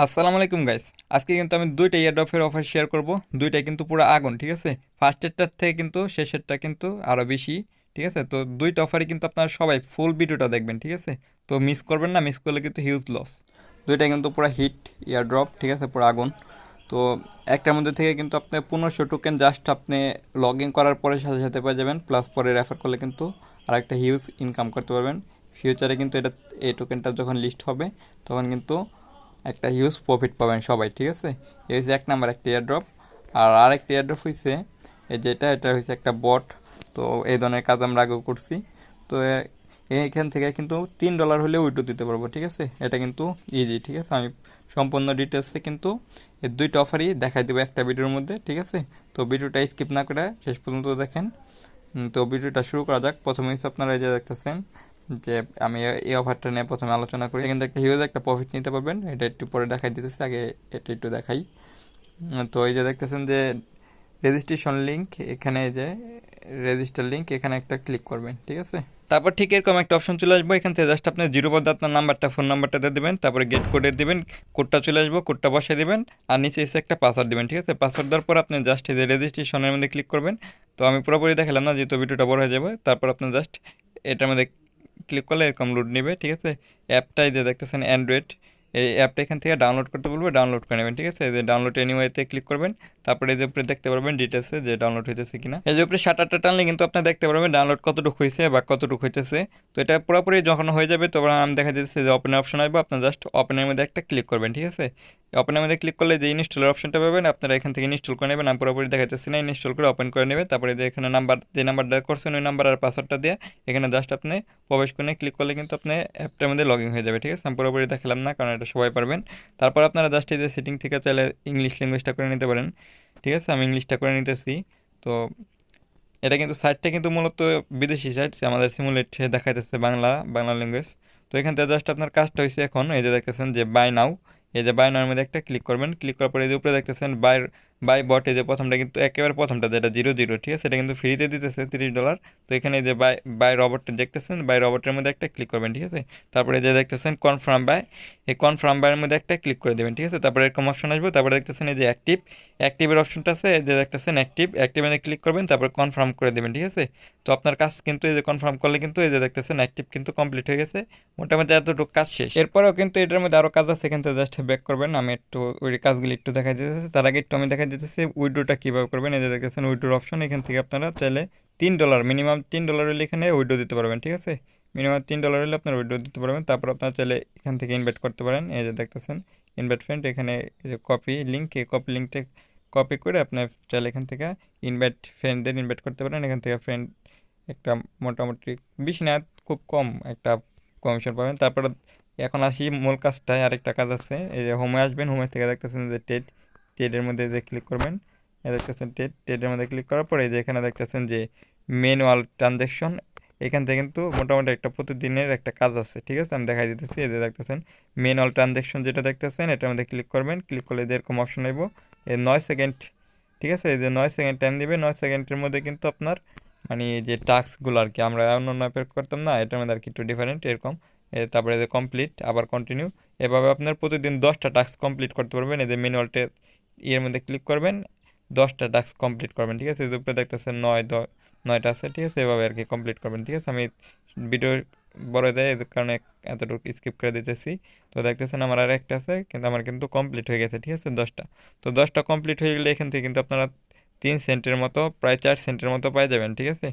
আসসালামু আলাইকুম গাইস। আজকে কিন্তু আমি দুইটা এয়ারড্রপের অফার শেয়ার করব। দুইটাই কিন্তু পুরো আগুন, ঠিক আছে। ফার্স্টেরটার থেকে কিন্তু শেষেরটা কিন্তু আরও বেশি, ঠিক আছে। তো দুইটা অফারই কিন্তু আপনারা সবাই ফুল ভিডিওটা দেখবেন, ঠিক আছে। তো মিস করবেন না, মিস করলে কিন্তু হিউজ লস। দুইটাই কিন্তু পুরো হিট এয়ারড্রপ, ঠিক আছে, পুরো আগুন। তো একটার মধ্যে থেকে কিন্তু আপনি 1500 টোকেন জাস্ট আপনি লগ ইন করার পরে সাথে সাথে পেয়ে যাবেন, প্লাস পরে রেফার করলে কিন্তু আর একটা হিউজ ইনকাম করতে পারবেন ফিউচারে। কিন্তু এটা এই টোকেনটা যখন লিস্ট হবে তখন কিন্তু একটা হিউজ প্রফিট পাবেন সবাই, ঠিক আছে। এই হচ্ছে এক নাম্বার একটা এয়ারড্রপ। আর আরেকটা এয়ারড্রপ হয়েছে এই যেটা, এটা হয়েছে একটা বট। তো এই ধরনের কাজ আমরা আগেও করছি। তো এইখান থেকে কিন্তু $3 হলে উইড্রো দিতে পারবো, ঠিক আছে। এটা কিন্তু ইজি, ঠিক আছে। আমি সম্পূর্ণ ডিটেলসে কিন্তু এই দুইটা অফারই দেখাই দেবো একটা ভিডিওর মধ্যে, ঠিক আছে। তো ভিডিওটা স্কিপ না করে শেষ পর্যন্ত দেখেন। তো ভিডিওটা শুরু করা যাক। প্রথমে হচ্ছে আপনারা এই যে দেখতেছেন যে আমি এই অফারটা নিয়ে প্রথমে আলোচনা করি। কিন্তু একটা হিউজ একটা প্রফিট নিতে পারবেন, এটা একটু পরে দেখাই দিতেছি, আগে এটা একটু দেখাই। তো এই যে দেখতেছেন যে রেজিস্ট্রেশন লিঙ্ক, এখানে এই যে রেজিস্টার লিঙ্ক, এখানে একটা ক্লিক করবেন, ঠিক আছে। তারপর ঠিক এরকম একটা অপশন চলে আসবো। এখান থেকে জাস্ট আপনি জিরো পদে আপনার নাম্বারটা, ফোন নাম্বারটা দিয়ে দেবেন, তারপরে গেট কোডে দিবেন, কোডটা চলে আসবো, কোডটা বসিয়ে দিবেন, আর নিচে এসে একটা পাসওয়ার্ড দিবেন, ঠিক আছে। পাসওয়ার্ড দেওয়ার পর আপনি জাস্ট এই যে রেজিস্ট্রেশনের মধ্যে ক্লিক করবেন। তো আমি পুরোপুরি দেখালাম না, যেহেতু ভিডিওটা বড় হয়ে যাবে। তারপর আপনি জাস্ট এটার মধ্যে ক্লিক করলে এরকম লোড নেবে, ঠিক আছে। অ্যাপটাই যে দেখতেছেন অ্যান্ড্রয়েড, এই অ্যাপটা এখান থেকে ডাউনলোড করতে বলবে, ডাউনলোড করে নেবেন, ঠিক আছে। এই যে ডাউনলোড এনিওয়েতে ক্লিক করবেন। তারপরে এই যে উপরে দেখতে পারবেন ডিটেলসে যে ডাউনলোড হইতেছে কিনা। এই যে উপরে শাটারটা টানলে কিন্তু আপনি দেখতে পারবেন ডাউনলোড কতটুকু হয়েছে বা কতটুকু হইতেছে। তো এটা পুরোপুরি যখন হয়ে যাবে তখন আমি দেখা যাচ্ছে যে ওপেনের অপশন আসবে, আপনার জাস্ট ওপেনের মধ্যে একটা ক্লিক করবেন, ঠিক আছে। ওপেনের মধ্যে ক্লিক করলে যে ইনস্টলের অপশনটা পাবেন, আপনারা এখান থেকে ইনস্টল করে নেবেন। আমি পুরোপুরি দেখা যাচ্ছে না, ইনস্টল করে ওপেন করে নেবেন। তারপরে যে এখানে নাম্বার, যে নাম্বারটা করছেন ওই নাম্বার আর পাসওয়ার্ডটা দিয়ে এখানে জাস্ট আপনি প্রবেশ করে ক্লিক করলে কিন্তু আপনি অ্যাপটার মধ্যে লগ ইন হয়ে যাবে, ঠিক আছে। আমি পুরোপুরি দেখালাম না, কারণ এটা সবাই পারবেন। তারপর আপনারা জাস্ট এই যে সেটিং থেকে চাইলে ইংলিশ ল্যাঙ্গুয়েজটা করে নিতে পারেন, ঠিক আছে। আমি ইংলিশটা করে নিতেছি। তো এটা কিন্তু সাইটটা কিন্তু মূলত বিদেশি সাইট, আমাদের সিমুলেট দেখাইতেছে বাংলা, বাংলা ল্যাঙ্গুয়েজ। তো এখান থেকে জাস্ট আপনার কাজটা হয়েছে এখন এই যে দেখতেছেন যে বাই নাও, এই যে বাই নাওর মধ্যে একটা ক্লিক করবেন। ক্লিক করার পরে এই যে উপরে দেখতেছেন বাই, বাই বট, এই যে প্রথমটা কিন্তু একেবারে প্রথমটা যেটা 00, ঠিক আছে, এটা কিন্তু ফ্রিতে দিতেছে $30। তো এখানে এই যে বাই, বাই রবটটা দেখতেছেন, বাই রবটের মধ্যে একটা ক্লিক করবেন, ঠিক আছে। তারপরে এই যে দেখতেছেন কনফার্ম বাই, এই কনফার্ম বাইয়ের মধ্যে একটা ক্লিক করে দেবেন, ঠিক আছে। তারপরে এরকম অপশন আসবে। তারপরে দেখতেছেন এই যে অ্যাক্টিভ, অ্যাক্টিভের অপশনটা আছে, এই যে দেখতেছেন অ্যাক্টিভ, অ্যাক্টিভে ক্লিক করবেন, তারপর কনফার্ম করে দেবেন, ঠিক আছে। তো আপনার কাজ কিন্তু এই যে কনফার্ম করলে কিন্তু এই যে দেখতেছেন অ্যাক্টিভ কিন্তু কমপ্লিট হয়ে গেছে। মোটামুটি এতটুকু কাজ শেষ। এরপরেও কিন্তু এটার মধ্যে আরও কাজ আছে, এখান থেকে জাস্ট ব্যাক করবেন। আমি একটু ওই কাজগুলি একটু দেখাই দিতেছি। তার আগে একটু আমি দেখাই দিতেছি উইড্রোটা কীভাবে করবেন। এই যে দেখতেছেন উইড্রোর অপশন, এখান থেকে আপনারা চাইলে $3, মিনিমাম $3 হলে এখানে উইড্রো দিতে পারবেন, ঠিক আছে। মিনিমাম $3 হলে আপনার উইড্রো দিতে পারবেন। তারপর আপনারা চাইলে এখান থেকে ইনভাইট করতে পারেন। এই যে দেখতেছেন ইনভাইট ফ্রেন্ড, এখানে এই যে কপি লিঙ্ক, এই কপি লিঙ্কটা কপি করে আপনার চাইলে এখান থেকে ইনভাইট ফ্রেন্ডদের ইনভাইট করতে পারেন। এখান থেকে ফ্রেন্ড একটা মোটামুটি বেশি না, খুব কম একটা কমিশন পাবেন। তারপর এখন আসি মূল কাজটায়, আরেকটা কাজ আছে। এই যে হোমে আসবেন, হোমের থেকে দেখতেছেন যে টেড, টেডের মধ্যে যে ক্লিক করবেন। এই দেখতেছেন টেড, টেডের মধ্যে ক্লিক করার পরে এই যে এখানে দেখতেছেন যে ম্যানুয়াল ট্রানজ্যাকশন, এখান থেকে কিন্তু মোটামুটি একটা প্রতিদিনের একটা কাজ আছে, ঠিক আছে। আমি দেখাই দিতেছি। এই যে দেখতেছেন ম্যানুয়াল ট্রানজ্যাকশন যেটা দেখতেছেন, এটার মধ্যে ক্লিক করবেন। ক্লিক করলে যে এরকম অপশন আসবো, এই 9 সেকেন্ড, ঠিক আছে। এই যে 9 সেকেন্ড টাইম দিবে, 9 সেকেন্ডের মধ্যে কিন্তু আপনার মানে এই যে টাস্কগুলো আর কি আমরা অন্য অন্য অ্যাপে করতাম না, এটার মধ্যে আর কি একটু ডিফারেন্ট এরকম। তারপরে যে কমপ্লিট, আবার কন্টিনিউ, এভাবে আপনার প্রতিদিন 10টা টাস্ক কমপ্লিট করতে পারবেন। এই যে ম্যানুয়ালটা ইয়ের মধ্যে ক্লিক করবেন, 10টা টাস্ক কমপ্লিট করবেন, ঠিক আছে। এই যে উপরে দেখতেছেন 9টা আছে, ঠিক আছে। এভাবে আর কি কমপ্লিট করবেন, ঠিক আছে। আমি ভিডিও বড় যায় এই কারণে এতটুকু স্কিপ করে দিতেছি। তো দেখতেছেন আমার আর একটা আছে, কিন্তু আমার কিন্তু কমপ্লিট হয়ে গেছে, ঠিক আছে, 10টা। তো 10টা কমপ্লিট হয়ে গেলে এখান থেকে কিন্তু আপনারা 3 সেন্টের মতো, প্রায় 4 সেন্টের মতো পাই যাবেন, ঠিক আছে।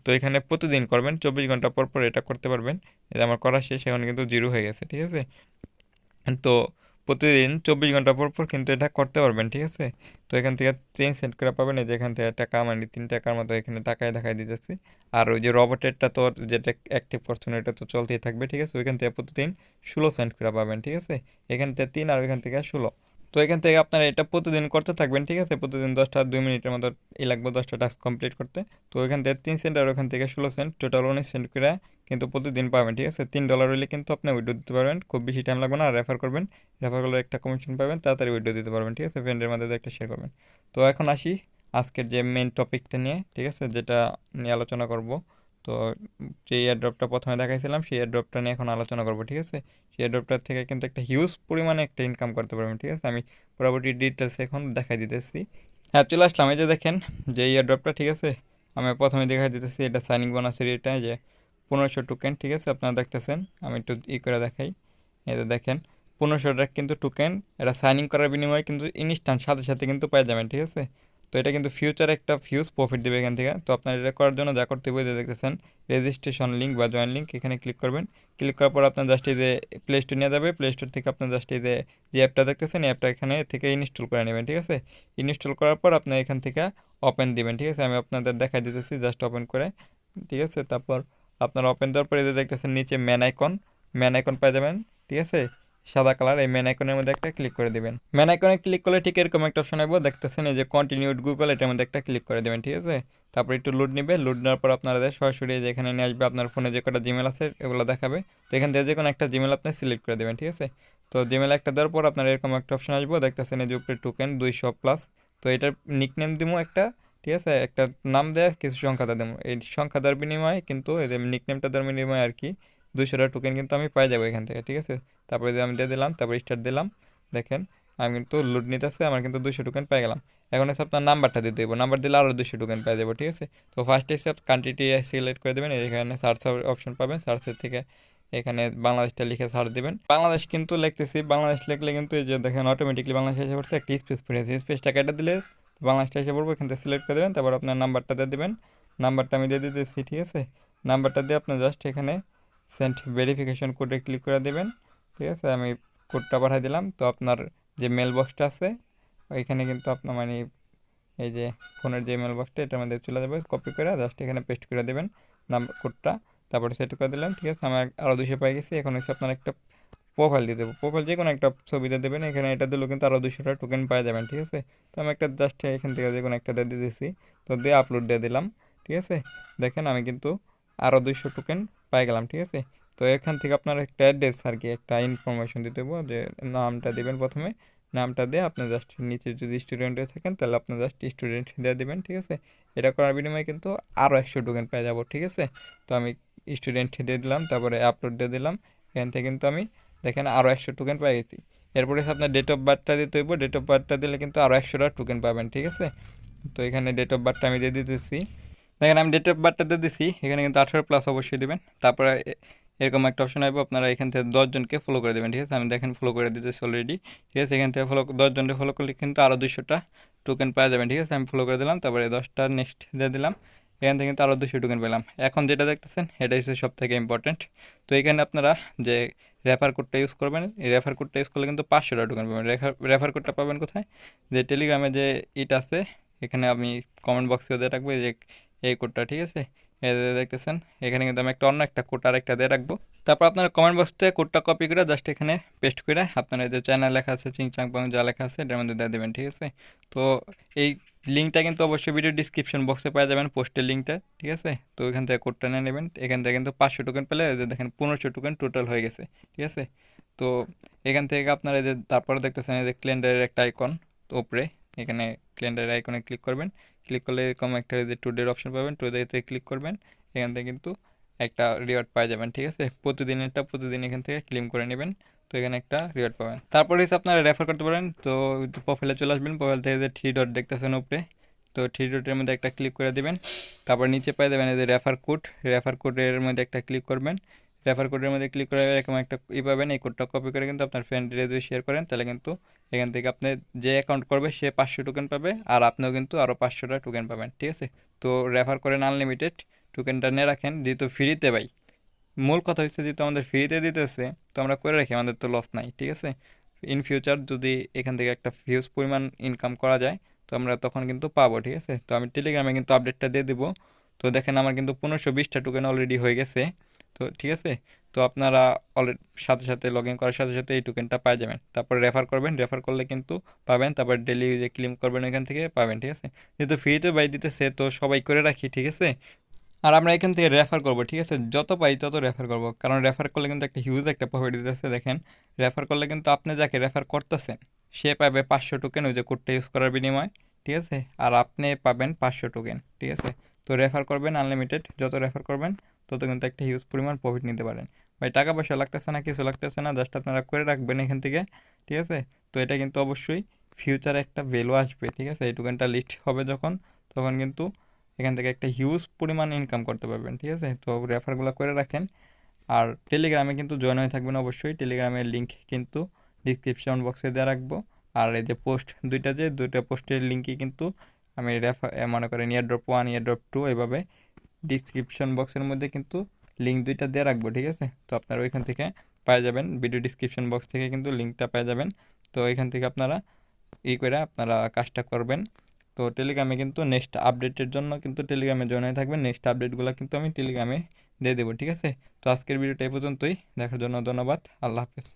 তো এখানে প্রতিদিন করবেন, 24 ঘন্টা পর পর এটা করতে পারবেন। এটা আমার করা শেষ, এখন কিন্তু জিরো হয়ে গেছে, ঠিক আছে। তো প্রতিদিন 24 ঘন্টা পর পর কিন্তু এটা করতে পারবেন, ঠিক আছে। তো এখান থেকে 3 সেন্ট করে পাবেন। এই যে এখান থেকে টাকা মানে 3 টাকার মতো এখানে টাকায় দেখাই দিতেছি। আর ওই যে রবটেরটা তো যেটা অ্যাক্টিভ করছেন এটা তো চলতেই থাকবে, ঠিক আছে। ওইখান থেকে প্রতিদিন 16 সেন্ট করে পাবেন, ঠিক আছে। এখান থেকে 3 আর ওইখান থেকে 16। তো এখান থেকে আপনারা এটা প্রতিদিন করতে থাকবেন, ঠিক আছে। প্রতিদিন 10টা 2 মিনিটের মতো লাগবে 10টা টাস্ক কমপ্লিট করতে। তো ওইখান থেকে 3 সেন্ট আর ওখান থেকে 16 সেন্ট, টোটাল 19 সেন্ট করে কিন্তু প্রতিদিন পাবেন, ঠিক আছে। $3 হলে কিন্তু আপনি উইড্রো দিতে পারবেন, খুব বেশি টাইম লাগবে না। আর রেফার করবেন, রেফার করলে একটা কমিশন পাবেন, তাড়াতাড়ি উইড্রো দিতে পারবেন, ঠিক আছে। ফ্রেন্ডের মধ্যে একটা শেয়ার করবেন। তো এখন আসি আজকের যে মেন টপিকটা নিয়ে, ঠিক আছে, যেটা নিয়ে আলোচনা করব। তো যে এয়ারড্রপটা প্রথমে দেখাইছিলাম সেই এয়ারড্রপটা নিয়ে এখন আলোচনা করবো, ঠিক আছে। সেই এয়ারড্রপটার থেকে কিন্তু একটা হিউজ পরিমাণে একটা ইনকাম করতে পারবেন, ঠিক আছে। আমি পরবর্তী ডিটেলস এখন দেখাই দিতেছি। হ্যাঁ, চলে আসলাম। এই যে দেখেন যে এয়ারড্রপটা, ঠিক আছে। আমি প্রথমে দেখাই দিতেছি, এটা সাইনিং বোনাসের এটা যে 1500 টোকেন, ঠিক আছে। আপনারা দেখতেছেন, আমি একটু করে দেখাই। এই যে দেখেন 1500 কিন্তু টোকেন, এটা সাইনিং করার বিনিময়ে কিন্তু ইনস্ট্যান্ট সাথে সাথে কিন্তু পেয়ে যাবেন, ঠিক আছে। তো এটা কিন্তু ফিউচারে একটা ফিউজ প্রফিট দেবে এখান থেকে। তো আপনার এটা করার জন্য যা করতে হবে, যে দেখতেছেন রেজিস্ট্রেশন লিঙ্ক বা জয়েন লিঙ্ক, এখানে ক্লিক করবেন। ক্লিক করার পর আপনার জাস্ট এই যে প্লে স্টোর নিয়ে যাবে। প্লে স্টোর থেকে আপনার জাস্ট এই যে অ্যাপটা দেখতেছেন, এই অ্যাপটা এখানে থেকে ইনস্টল করে নেবেন, ঠিক আছে। ইনস্টল করার পর আপনি এখান থেকে ওপেন দিবেন, ঠিক আছে। আমি আপনাদের দেখাই দিতেছি জাস্ট ওপেন করে, ঠিক আছে। তারপর আপনার ওপেন দেওয়ার পরে যে দেখতেছেন নিচে ম্যান আইকন পেয়ে যাবেন, ঠিক আছে। সাদা কালার, এই ম্যান আইকনের মধ্যে একটা ক্লিক করে দিবেন। ম্যান আইকনে ক্লিক করলে ঠিক এরকম একটা অপশন আসবে, দেখতেছেন এই যে কন্টিনিউ উইথ গুগল, এটার মধ্যে একটা ক্লিক করে দেবেন, ঠিক আছে। তারপর একটু লোড নিবে, লোড নেওয়ার পর আপনারা সরাসরি যেখানে নিয়ে আসবে, আপনার ফোনে যে কটা জিমেল আছে এগুলো দেখাবে। তো এখান থেকে যে কোনো একটা জিমেল আপনি সিলেক্ট করে দেবেন, ঠিক আছে। তো জিমেল একটা দেওয়ার পর আপনার এরকম একটা অপশন আসবে, দেখতেছেন এই যে উপরে টোকেন 200+। তো এটার নিকনেম দিব একটা, ঠিক আছে। একটা নাম দেয়, কিছু সংখ্যাটা দেবো। এই সংখ্যা দেওয়ার বিনিময়ে কিন্তু এই যে নিকনেমটা দেওয়ার বিনিময়ে আর কি 200টা টোকেন কিন্তু আমি পাই যাবো এখান থেকে, ঠিক আছে। তারপরে যে আমি দিয়ে দিলাম, তারপরে স্টার্ট দিলাম। দেখেন আমি কিন্তু লোড নিতেছে, আমার কিন্তু 200 টোকেন পেয়ে গেলাম। এখন হচ্ছে আপনার নাম্বারটা দিতে দেবো, নাম্বার দিলে আরও 200 টোকেন পেয়ে যাবো, ঠিক আছে। তো ফার্স্টে এসে কান্ট্রিটি সিলেক্ট করে দেবেন, এখানে সার্চ অপশন পাবেন। সার্চের থেকে এখানে বাংলাদেশটা লিখে সার্চ দেবেন। বাংলাদেশ কিন্তু লিখতেছি, বাংলাদেশ লিখলে কিন্তু এই যে দেখেন অটোমেটিকলি বাংলাদেশ এসে পড়ছে, একটা স্পেস পড়েছে, স্পেসটা কেটে দিলে বাংলাদেশটা এসে পড়বো। এখান থেকে সিলেক্ট করে দেবেন, তারপর আপনার নাম্বারটা দিয়ে দেবেন। নাম্বারটা আমি দিয়ে দিতেছি, ঠিক আছে। নাম্বারটা দিয়ে আপনার জাস্ট এখানে সেন্ড ভেরিফিকেশন কোডে ক্লিক করে দেবেন, ঠিক আছে। আমি কোডটা পাঠিয়ে দিলাম। তো আপনার যে মেল বক্সটা আছে ওইখানে কিন্তু আপনার মানে এই যে ফোনের যে মেল বক্সটা, এটার মধ্যে চলে যাবে, কপি করে জাস্ট এখানে পেস্ট করে দেবেন নাম্বার কোডটা। তারপরে সেট করে দিলেন, ঠিক আছে। আমার আরও 200 পেয়ে গেছি। এখন হচ্ছে আপনার একটা প্রোফাইল দিয়ে দেবো, প্রোফাইল যে কোনো একটা ছবি দিয়ে দেবেন। এখানে এটা দিলেও কিন্তু আরও 200টা টোকেন পাওয়া যাবেন, ঠিক আছে। তো আমি একটা জাস্ট এখান থেকে যে কোনো একটা দিয়ে দিয়েছি। তো দিয়ে আপলোড দিয়ে দিলাম, ঠিক আছে। দেখেন আমি কিন্তু আরও 200 টোকেন পাই গেলাম, ঠিক আছে। তো এখান থেকে আপনার একটা অ্যাড্রেস আর কি, একটা ইনফরমেশন দিতে হবে, যে নামটা দিবেন প্রথমে। নামটা দিয়ে আপনি জাস্ট নিচে যদি স্টুডেন্ট হয়ে থাকেন তাহলে আপনি জাস্ট স্টুডেন্ট দিয়ে দিবেন, ঠিক আছে। এটা করার বিনিময়ে কিন্তু আরও 100 টোকেন পেয়ে যাবো, ঠিক আছে। তো আমি স্টুডেন্ট দিয়ে দিলাম, তারপরে আপলোড দিয়ে দিলাম। এখান থেকে কিন্তু আমি দেখেন আরও 100 টোকেন পেয়ে গেছি। এরপরে আপনার ডেট অফ বার্থটা দিতে হইব, ডেট অফ বার্থটা দিলে কিন্তু আরও 100টা টোকেন পাবেন, ঠিক আছে। তো এখানে ডেট অফ বার্থটা আমি দিয়ে দিতেছি। দেখেন আমি ডেট অফ বার্থটা দিয়ে দিছি, এখানে কিন্তু 18+ অবশ্যই দেবেন। তারপরে এরকম একটা অপশন আসবে, আপনারা এখান থেকে 10 জনকে ফলো করে দেবেন, ঠিক আছে। আমি দেখেন ফলো করে দিতেছি অলরেডি, ঠিক আছে। এখান থেকে 10 জনকে ফলো করলে কিন্তু আরও 200টা টোকেন পাওয়া যাবেন, ঠিক আছে। আমি ফলো করে দিলাম, তারপরে 10টা নেক্সট দিয়ে দিলাম। এখান থেকে কিন্তু আরও 200 টোকেন পেলাম। এখন যেটা দেখতেছেন এটাই হচ্ছে সব থেকে ইম্পর্টেন্ট। তো এখানে আপনারা যে রেফার কোডটা ইউজ করবেন, এই রেফার কোডটা ইউজ করলে কিন্তু 500টা টোকেন পাবেন। রেফার কোডটা পাবেন কোথায়, যে টেলিগ্রামে যে ইট আছে, এখানে আমি কমেন্ট বক্সে দিয়ে রাখবো এই যে এই কোডটা, ঠিক আছে। এই যে দেখতেছেন এখানে কিন্তু আমি একটা অন্য একটা কোড আর একটা দিয়ে রাখবো। তারপর আপনারা কমেন্ট বক্স থেকে কোডটা কপি করে জাস্ট এখানে পেস্ট করে আপনার এই যে চ্যানেল লেখা আছে, চিংচাং পাং যা লেখা আছে এটার মধ্যে দিয়ে দেবেন, ঠিক আছে। তো এই লিঙ্কটা কিন্তু অবশ্যই ভিডিও ডিসক্রিপশন বক্সে পেয়ে যাবেন, পোস্টের লিঙ্কটা, ঠিক আছে। তো এখান থেকে কোডটা নিয়ে নেবেন। এখান থেকে কিন্তু 500 টোকেন পেলে এই যে দেখেন 1500 টোকেন টোটাল হয়ে গেছে, ঠিক আছে। তো এখান থেকে আপনারা এই যে তারপরে দেখতেছেন এই যে ক্যালেন্ডারের একটা আইকন, তো উপরে এখানে ক্যালেন্ডারের আইকনে ক্লিক করবেন। ক্লিক করলে এরকম একটা যে টুডের অপশন পাবেন, টুডেতে ক্লিক করবেন। এখান থেকে কিন্তু একটা রিওয়ার্ড পাই যাবেন, ঠিক আছে। প্রতিদিন এখান থেকে ক্লেম করে নেবেন। তো এখানে একটা রিওয়ার্ড পাবেন। তারপরে হচ্ছে আপনারা রেফার করতে পারেন। তো প্রোফাইলে চলে আসবেন, প্রোফাইল থেকে যে 3 ডট দেখতেছেন উপরে, তো 3 ডটের মধ্যে একটা ক্লিক করে দিবেন। তারপর নিচে পাই দেবেন এই যে রেফার কোডের মধ্যে একটা ক্লিক করবেন। রেফার কোডের মধ্যে ক্লিক করে এরকম একটা পাবেন। এই কোডটা কপি করে কিন্তু আপনার ফ্রেন্ডে যদি শেয়ার করেন তাহলে কিন্তু এখান থেকে আপনি যে অ্যাকাউন্ট করবে সে 500 টোকেন পাবে, আর আপনিও কিন্তু আরও 500টা টোকেন পাবেন, ঠিক আছে। তো রেফার করেন আনলিমিটেড, টোকেনটা নিয়ে রাখেন, যেহেতু ফ্রিতে ভাই। মূল কথা হচ্ছে যেহেতু আমাদের ফ্রিতে দিতেছে, তো আমরা করে রাখি, আমাদের তো লস নাই, ঠিক আছে। ইন ফিউচার যদি এখান থেকে একটা হিউজ পরিমাণ ইনকাম করা যায় তো আমরা তখন কিন্তু পাবো, ঠিক আছে। তো আমি টেলিগ্রামে কিন্তু আপডেটটা দিয়ে দেবো। তো দেখেন আমার কিন্তু 1520টা টোকেন অলরেডি হয়ে গেছে। তো ঠিক আছে। তো আপনারা অলরেডি সাথে সাথে লগ ইন করার সাথে সাথে এই টোকেনটা পাই যাবেন। তারপর রেফার করবেন, রেফার করলে কিন্তু পাবেন। তারপর ডেলি যে ক্লেম করবেন এখান থেকে পাবেন, ঠিক আছে। যেহেতু ফ্রিতে বাই দিতেছে তো সবাই করে রাখি, ঠিক আছে। আর আমরা এখান থেকে রেফার করবো, ঠিক আছে। যত পাই তত রেফার করব, কারণ রেফার করলে কিন্তু একটা হিউজ একটা প্রফিট দিতেছে। দেখেন রেফার করলে কিন্তু আপনি যাকে রেফার করতেছেন সে পাবে 500 টোকেন ওই যে কোডটা ইউজ করার বিনিময়ে, ঠিক আছে। আর আপনি পাবেন 500 টোকেন, ঠিক আছে। তো রেফার করবেন আনলিমিটেড, যত রেফার করবেন তত কিন্তু একটা হিউজ পরিমাণ প্রফিট নিতে পারেন। ভাই টাকা পয়সা লাগতেছে না, কিছু লাগতেছে না, জাস্ট আপনারা করে রাখবেন এখান থেকে, ঠিক আছে। তো এটা কিন্তু অবশ্যই ফিউচারে একটা ভ্যালু আসবে, ঠিক আছে। এই টোকেনটা লিস্ট হবে যখন, তখন কিন্তু এখান থেকে একটা হিউজ পরিমাণ ইনকাম করতে পারবেন, ঠিক আছে। তো রেফারগুলো করে রাখেন। আর টেলিগ্রামে কিন্তু জয়েন হয়ে থাকবেন অবশ্যই, টেলিগ্রামের লিঙ্ক কিন্তু ডিসক্রিপশন বক্সে দেওয়া রাখবো। আর এই যে পোস্ট দুইটা, যে দুইটা পোস্টের লিঙ্কই কিন্তু আমি মনে করেন ইয়ারড্রপ 1 ইয়ারড্রপ 2 এভাবে ডিসক্রিপশন বক্সের মধ্যে কিন্তু লিঙ্ক দুইটা দিয়ে রাখবো, ঠিক আছে। তো আপনারা ওইখান থেকে পেয়ে যাবেন, ভিডিও ডিসক্রিপশন বক্স থেকে কিন্তু লিঙ্কটা পেয়ে যাবেন। তো এখান থেকে আপনারা করে আপনারা কাজটা করবেন। তো টেলিগ্রামে কিন্তু নেক্সট আপডেটের জন্য কিন্তু টেলিগ্রামে জয়েন হয়ে থাকবেন, নেক্সট আপডেটগুলো কিন্তু আমি টেলিগ্রামে দিয়ে দেবো, ঠিক আছে। তো আজকের ভিডিওটা এই পর্যন্তই, দেখার জন্য ধন্যবাদ, আল্লাহ হাফেজ।